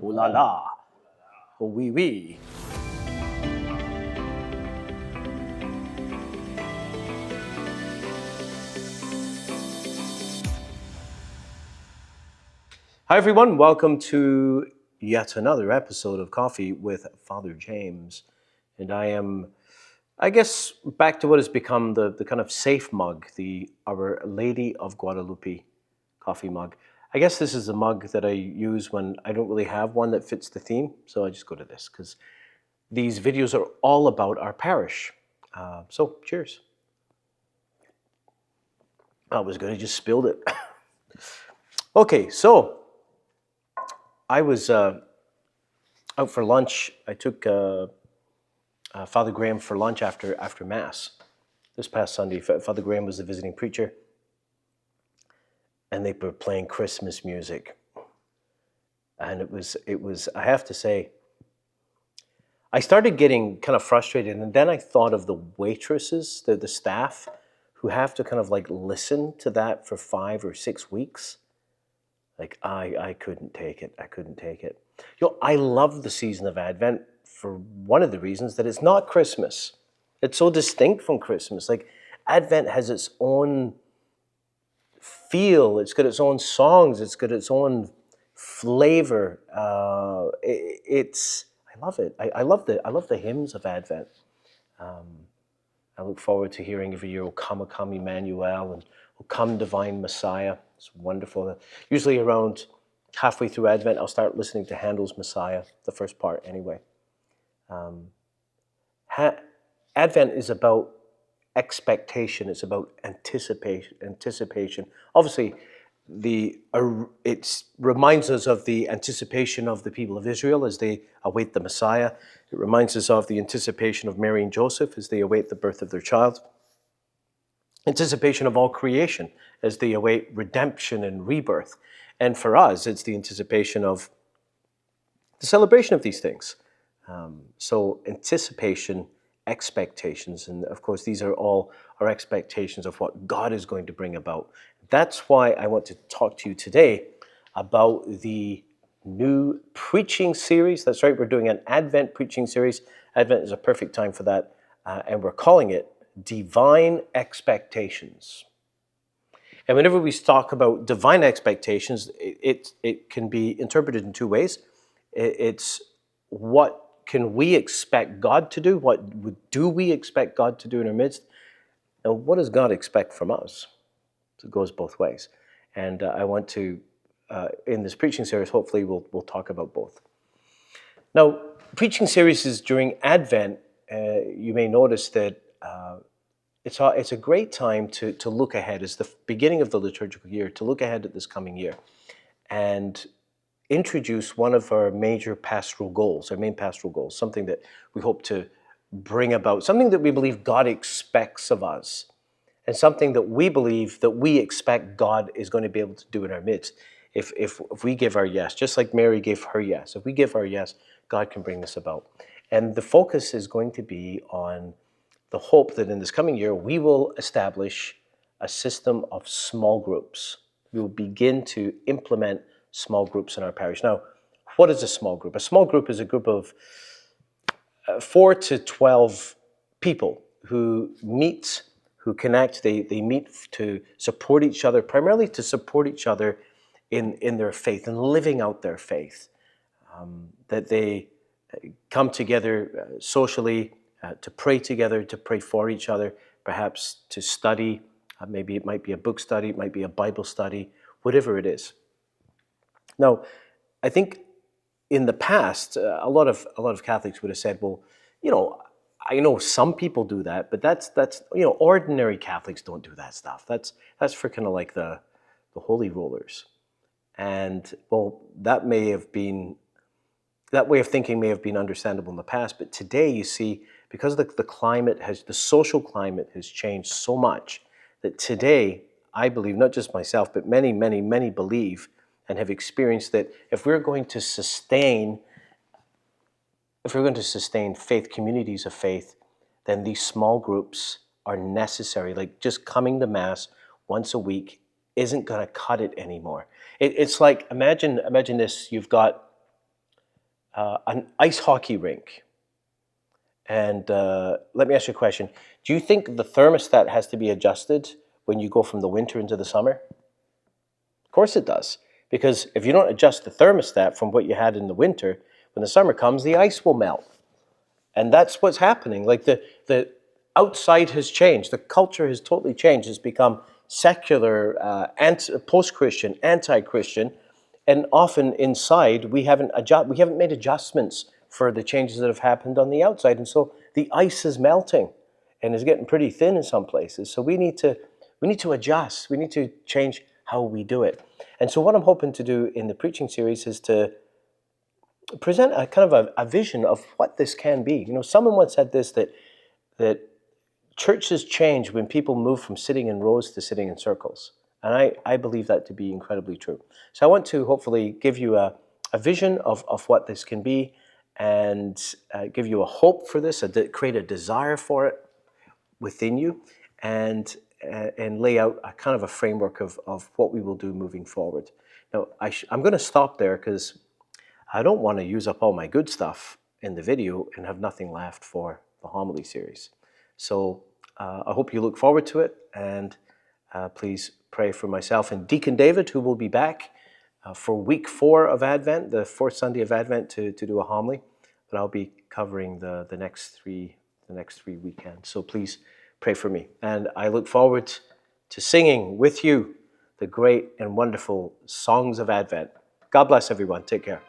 Ooh la la. Oh wee wee. Hi everyone, welcome to yet another episode of Coffee with Father James. And I am, I guess, back to what has become the kind of safe mug, the Our Lady of Guadalupe coffee mug. I guess this is a mug that I use when I don't really have one that fits the theme, so I just go to this because these videos are all about our parish. So cheers. I was good, I just spilled it. Okay, so I was out for lunch. I took Father Graham for lunch after Mass this past Sunday. Father Graham was the visiting preacher, and they were playing Christmas music, and it was. I have to say, I started getting kind of frustrated, and then I thought of the waitresses, the staff, who have to kind of like listen to that for 5 or 6 weeks. Like I couldn't take it. I couldn't take it. I love the season of Advent for one of the reasons that it's not Christmas. It's so distinct from Christmas. Like Advent has its own feel. It's got its own songs. It's got its own flavor. I love it. I love the hymns of Advent. I look forward to hearing every year, "O come, Emmanuel," and "O come, Divine Messiah." It's wonderful. Usually around halfway through Advent, I'll start listening to Handel's Messiah, the first part anyway. Advent is about expectation. It's about anticipation. Obviously, it reminds us of the anticipation of the people of Israel as they await the Messiah. It reminds us of the anticipation of Mary and Joseph as they await the birth of their child. Anticipation of all creation as they await redemption and rebirth. And for us, it's the anticipation of the celebration of these things. So anticipation, expectations, and of course these are all our expectations of what God is going to bring about. That's why I want to talk to you today about the new preaching series. That's right, we're doing an Advent preaching series. Advent is a perfect time for that, and we're calling it Divine Expectations. And whenever we talk about divine expectations, it can be interpreted in two ways. It's what can we expect God to do? What do we expect God to do in our midst? And what does God expect from us? So it goes both ways. And I want to, in this preaching series, hopefully we'll talk about both. Now, preaching series is during Advent. You may notice that it's a great time to look ahead. It's the beginning of the liturgical year, to look ahead at this coming year and introduce one of our major pastoral goals, our main pastoral goals, something that we hope to bring about, something that we believe God expects of us, and something that we believe that we expect God is going to be able to do in our midst if we give our yes, just like Mary gave her yes. If we give our yes, God can bring this about. And the focus is going to be on the hope that in this coming year, we will establish a system of small groups. We will begin to implement small groups in our parish. Now, what is a small group? A small group is a group of 4 to 12 people who meet, who connect. They meet to support each other, primarily to support each other in their faith and living out their faith. That they come together socially to pray together, to pray for each other, perhaps to study. Maybe it might be a book study, it might be a Bible study, whatever it is. Now, I think in the past, a lot of Catholics would have said, well, I know some people do that, but that's ordinary Catholics don't do that stuff. That's for kind of like the holy rollers. And well, that way of thinking may have been understandable in the past, but today you see, because the social climate has changed so much, that today, I believe, not just myself, but many, many, many believe and have experienced that if we're going to sustain faith, communities of faith, then these small groups are necessary. Like just coming to Mass once a week isn't going to cut it anymore. It's like, imagine this, you've got an ice hockey rink. And let me ask you a question. Do you think the thermostat has to be adjusted when you go from the winter into the summer? Of course it does. Because if you don't adjust the thermostat from what you had in the winter, when the summer comes, the ice will melt. And that's what's happening. Like the outside has changed. The culture has totally changed. It's become secular, post-Christian, anti-Christian, and often inside we haven't made adjustments for the changes that have happened on the outside, and so the ice is melting, and is getting pretty thin in some places. So we need to adjust. We need to change how we do it. And so what I'm hoping to do in the preaching series is to present a kind of a vision of what this can be. You know, someone once said this, that churches change when people move from sitting in rows to sitting in circles. And I believe that to be incredibly true. So I want to hopefully give you a vision of what this can be, and give you a hope for this, create a desire for it within you, and lay out a kind of a framework of what we will do moving forward. Now, I'm going to stop there because I don't want to use up all my good stuff in the video and have nothing left for the homily series. So I hope you look forward to it, and please pray for myself and Deacon David, who will be back for week 4 of Advent, the 4th Sunday of Advent, to do a homily. But I'll be covering the next three weekends. So please pray for me. And I look forward to singing with you the great and wonderful songs of Advent. God bless everyone. Take care.